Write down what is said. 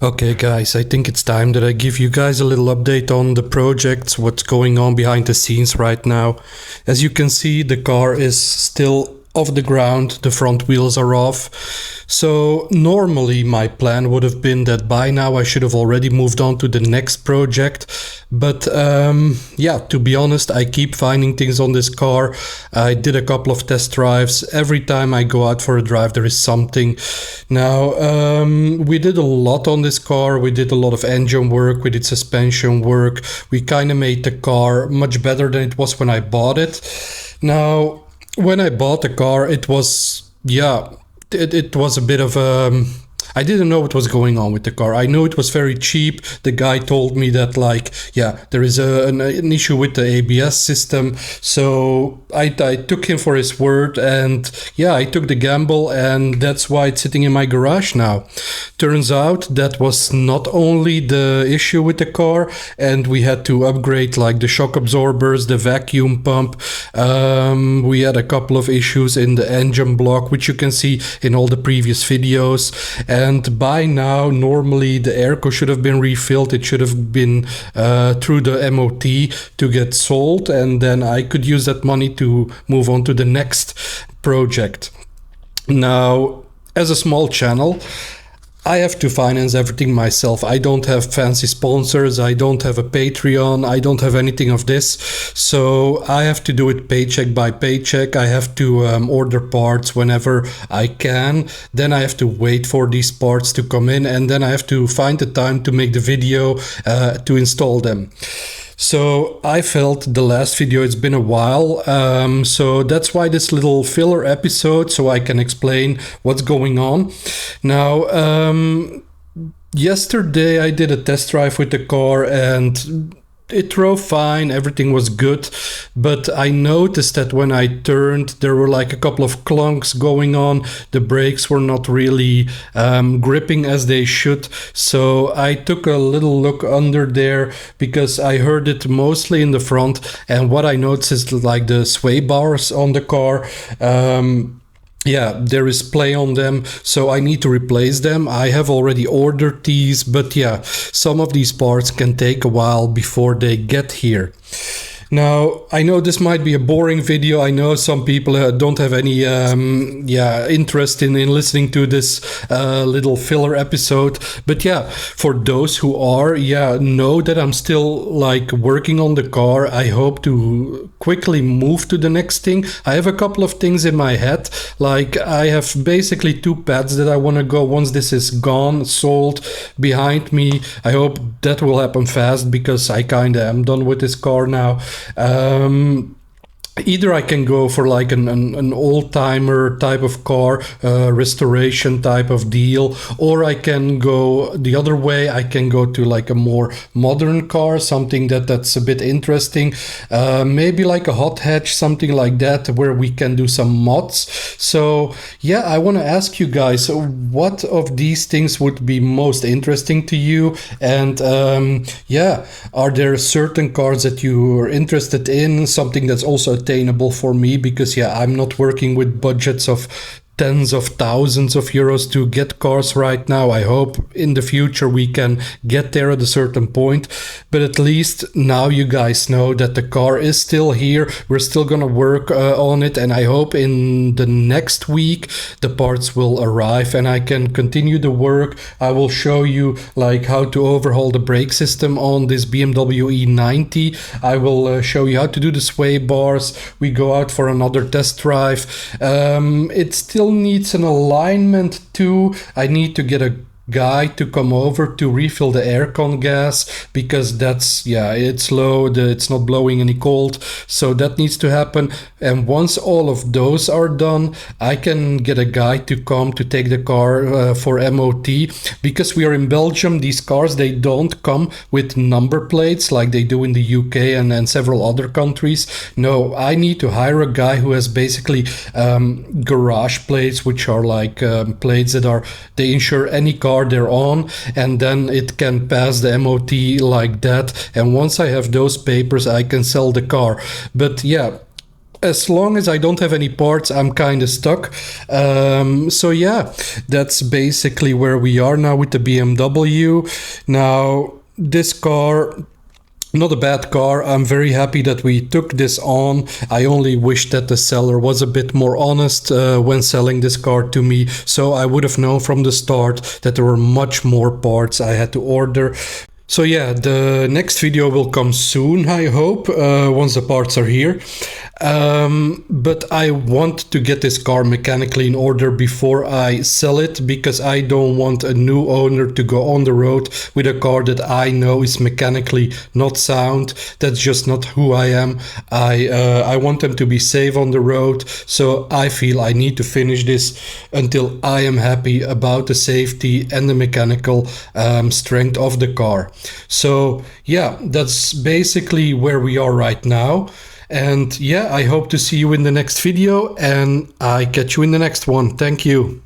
Okay, guys, I think it's time that I give you guys a little update on the project, what's going on behind the scenes right now. As you can see, the car is still off the ground, the front wheels are off. So normally my plan would have been that by now I should have already moved on to the next project. But yeah, to be honest, I keep finding things on this car. I did a couple of test drives. Every time I go out for a drive, there is something. Now, we did a lot on this car. We did a lot of engine work. We did suspension work. We kind of made the car much better than it was when I bought it. Now, when I bought the car, it was, yeah, it was a bit of a. I didn't know what was going on with the car. I knew it was very cheap. The guy told me that, like, yeah, there is an issue with the ABS system. So I took him for his word, and yeah, I took the gamble, and that's why it's sitting in my garage now. Turns out that was not only the issue with the car, and we had to upgrade like the shock absorbers, the vacuum pump. We had a couple of issues in the engine block, which you can see in all the previous videos. And by now, normally the airco should have been refilled. It should have been through the MOT to get sold, and then I could use that money to move on to the next project. Now, as a small channel, I have to finance everything myself. I don't have fancy sponsors. I don't have a Patreon. I don't have anything of this. So I have to do it paycheck by paycheck. I have to order parts whenever I can. Then I have to wait for these parts to come in. And then I have to find the time to make the video to install them. So I felt the last video, it's been a while, so that's why this little filler episode, so I can explain what's going on. Now, yesterday I did a test drive with the car, and it drove fine, everything was good, but I noticed that when I turned, there were like a couple of clunks going on. The brakes were not really gripping as they should. So I took a little look under there because I heard it mostly in the front. And what I noticed is like the sway bars on the car. Yeah, there is play on them, so I need to replace them. I have already ordered these, but yeah, some of these parts can take a while before they get here. Now, I know this might be a boring video. I know some people don't have any interest in listening to this little filler episode. But yeah, for those who are, know that I'm still like working on the car. I hope to quickly move to the next thing. I have a couple of things in my head. Like I have basically 2 pads that I want to go once this is gone, sold, behind me. I hope that will happen fast because I kind of am done with this car now. Either I can go for like an old-timer type of car, restoration type of deal, or I can go the other way. I can go to like a more modern car, something that's a bit interesting, maybe like a hot hatch, something like that, where we can do some mods. So yeah, I want to ask you guys, what of these things would be most interesting to you? And are there certain cars that you are interested in, something that's also attainable for me, because I'm not working with budgets of tens of thousands of euros to get cars right now. I hope in the future we can get there at a certain point, but at least now you guys know that the car is still here. We're still gonna work on it, and I hope in the next week the parts will arrive and I can continue the work. I will show you like how to overhaul the brake system on this BMW E90. I will show you how to do the sway bars. We go out for another test drive. It still needs an alignment too. I need to get a guy to come over to refill the aircon gas, because that's it's low, it's not blowing any cold, so that needs to happen. And once all of those are done, I can get a guy to come to take the car for MOT, because we are in Belgium. These cars, they don't come with number plates like they do in the UK and several other countries. No, I need to hire a guy who has basically garage plates, which are like plates that they insure any car they're on, and then it can pass the MOT like that. And once I have those papers, I can sell the car. But as long as I don't have any parts, I'm kind of stuck. So yeah, that's basically where we are now with the BMW. Now, this car, not a bad car. I'm very happy that we took this on. I only wish that the seller was a bit more honest when selling this car to me, so I would have known from the start that there were much more parts I had to order. So yeah, the next video will come soon, I hope, once the parts are here. But I want to get this car mechanically in order before I sell it, because I don't want a new owner to go on the road with a car that I know is mechanically not sound. That's just not who I am. I want them to be safe on the road, so I feel I need to finish this until I am happy about the safety and the mechanical strength of the car. So yeah, that's basically where we are right now. And yeah, I hope to see you in the next video, and I catch you in the next one. Thank you.